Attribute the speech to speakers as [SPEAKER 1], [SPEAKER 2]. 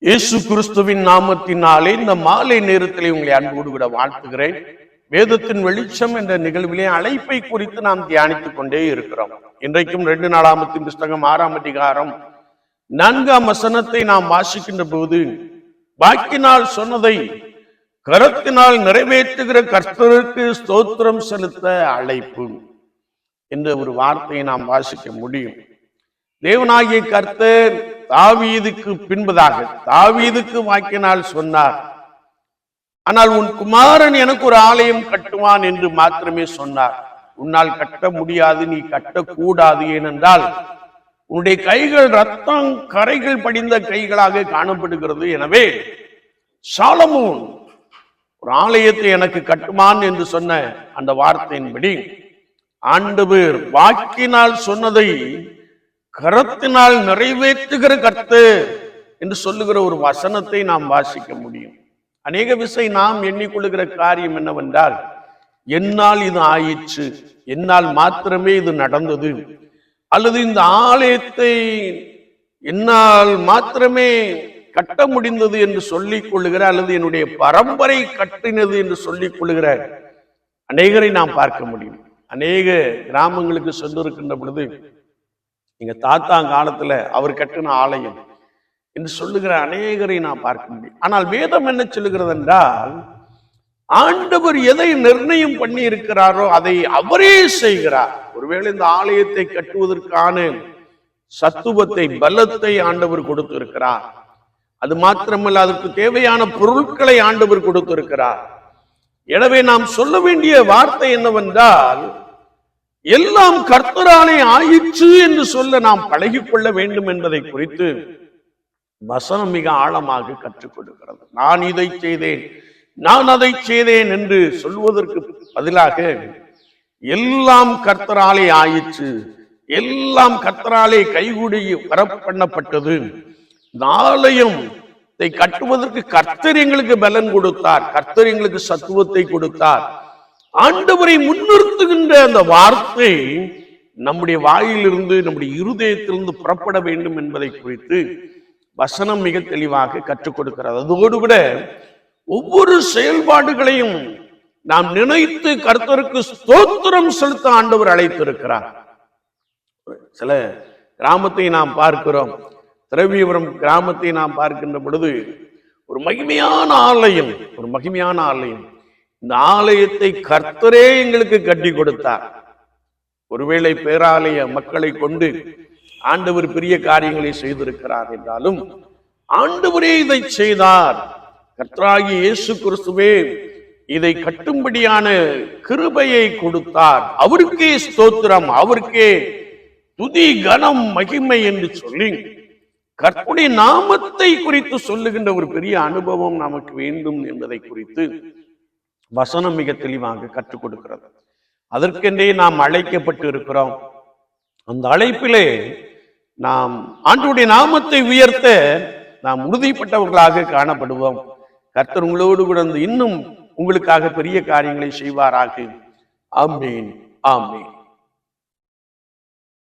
[SPEAKER 1] இயேசு கிறிஸ்துவின் நாமத்தினாலே இந்த மாலை நேரத்திலே உங்களை அன்போடு விட வாழ்த்துகிறேன். வேதத்தின் வெளிச்சம் என்ற நிகழ்விலே அழைப்பை குறித்து நாம் தியானித்துக் கொண்டே இருக்கிறோம். இன்றைக்கும் 2 நாளாகமத்தின் புஸ்தகம் 6ஆம் அதிகாரம் 4ஆம் வசனத்தை நாம் வாசிக்கின்ற போது, வாக்கினால் சொன்னதை கரத்தினால் நிறைவேற்றுகிற கர்த்தருக்கு ஸ்தோத்திரம் செலுத்த அழைப்பு என்ற ஒரு வார்த்தையை நாம் வாசிக்க முடியும். தேவனாகிய கர்த்தர் தாவீதுக்கு பின்பதாக தாவீதுக்கு வாக்கினால் சொன்னார். ஆனால் உன் குமாரன் எனக்கு ஒரு ஆலயம் கட்டுவான் என்று மாத்திரமே சொன்னார். உன்னால் கட்ட முடியாது, நீ கட்டக்கூடாது. ஏனென்றால் உன்னுடைய கைகள் ரத்தம் கரைகள் படிந்த கைகளாக காணப்படுகிறது. எனவே சாலமோன் ஒரு ஆலயத்தை எனக்கு கட்டுவான் என்று சொன்ன அந்த வார்த்தையின்படி ஆண்டவர் வாக்கினால் சொன்னதை கரத்தினால் நிறைவேற்றுகிற கர்த்தர் என்று சொல்லுகிற ஒரு வசனத்தை நாம் வாசிக்க முடியும். அநேக விஷயம் நாம் எண்ணிக்கொள்ளுகிற காரியம் என்னவென்றால், என்னால் இது ஆயிற்று, என்னால் மாத்திரமே இது நடந்தது, அல்லது இந்த ஆலயத்தை என்னால் மாத்திரமே கட்ட முடிந்தது என்று சொல்லிக் கொள்ளுகிற, அல்லது என்னுடைய பரம்பரை கட்டினது என்று சொல்லிக் கொள்ளுகிற அநேகரை நாம் பார்க்க முடியும். அநேக கிராமங்களுக்கு சென்றிருக்கின்ற பொழுது, எங்க தாத்தா காலத்துல அவர் கட்டின ஆலயம் என்று சொல்லுகிற அநேகரை நான் பார்க்க முடியும். ஆனால் வேதம் என்ன சொல்லுகிறது என்றால், ஆண்டவர் எதை நிர்ணயம் பண்ணி இருக்கிறாரோ அதை அவரே செய்கிறார். ஒருவேளை இந்த ஆலயத்தை கட்டுவதற்கான சத்துவத்தை, பலத்தை ஆண்டவர் கொடுத்திருக்கிறார். அது மாத்திரமல்ல, அதற்கு தேவையான பொருட்களை ஆண்டவர் கொடுத்திருக்கிறார். எனவே நாம் சொல்ல வேண்டிய வார்த்தை என்னவென்றால், எல்லாம் கர்த்தராலே ஆயிற்று என்று சொல்ல நாம் பழகிக்கொள்ள வேண்டும் என்பதை குறித்து வசனம் மிக ஆழமாக கற்றுக் கொடுக்கிறது. நான் இதை செய்தேன், நான் அதை செய்தேன் என்று சொல்வதற்கு பதிலாக எல்லாம் கர்த்தராலே ஆயிற்று, எல்லாம் கர்த்தராலே கைகூடி வரப்பண்ணப்பட்டது, இந்த ஆலயத்தை கட்டுவதற்கு கர்த்தர் எங்களுக்கு பலன் கொடுத்தார், கர்த்தர் எங்களுக்கு சத்துவத்தை கொடுத்தார். ஆண்டவரை முன்னிறுத்துகின்ற அந்த வார்த்தை நம்முடைய வாயிலிருந்து, நம்முடைய இருதயத்திலிருந்து புறப்பட வேண்டும் என்பதை குறித்து வசனம் மிக தெளிவாக கற்றுக் கொடுக்கிறது. அதோடு கூட ஒவ்வொரு செயல்பாடுகளையும் நாம் நினைத்து கர்த்தருக்கு ஸ்தோத்திரம் செலுத்த ஆண்டவர் அழைத்திருக்கிறார். சில கிராமத்தை நாம் பார்க்கிறோம், திரவியபுரம் கிராமத்தை நாம் பார்க்கின்ற பொழுது ஒரு மகிமையான ஆலயம், ஒரு மகிமையான ஆலயம். இந்த ஆலயத்தை கர்த்தரே எங்களுக்கு கட்டி கொடுத்தார். ஒருவேளை பேராலய மக்களை கொண்டு ஆண்டவர் பெரிய காரியங்களை செய்திருக்கிறார் என்றாலும், ஆண்டவரே இதை செய்தார். கர்த்தராகிய இயேசு கிறிஸ்துவே இதை கட்டும்படியான கிருபையை கொடுத்தார். அவருக்கே ஸ்தோத்திரம், அவருக்கே துதி கனம் மகிமை என்று சொல்லி கர்த்தருடைய நாமத்தை குறித்து சொல்லுகின்ற ஒரு பெரிய அனுபவம் நமக்கு வேண்டும் என்பதை குறித்து வசனம் மிக தெளிவாக கற்றுக் கொடுக்கிறது. அதற்கென்றே நாம் அழைக்கப்பட்டு இருக்கிறோம். அந்த அழைப்பிலே நாம் ஆண்டவருடைய நாமத்தை உயர்த்த நாம் உறுதிப்பட்டவர்களாக காணப்படுவோம். கர்த்தர் உங்களோடு கூட இன்னும் உங்களுக்காக பெரிய காரியங்களை செய்வாராக. ஆமென், ஆமென்.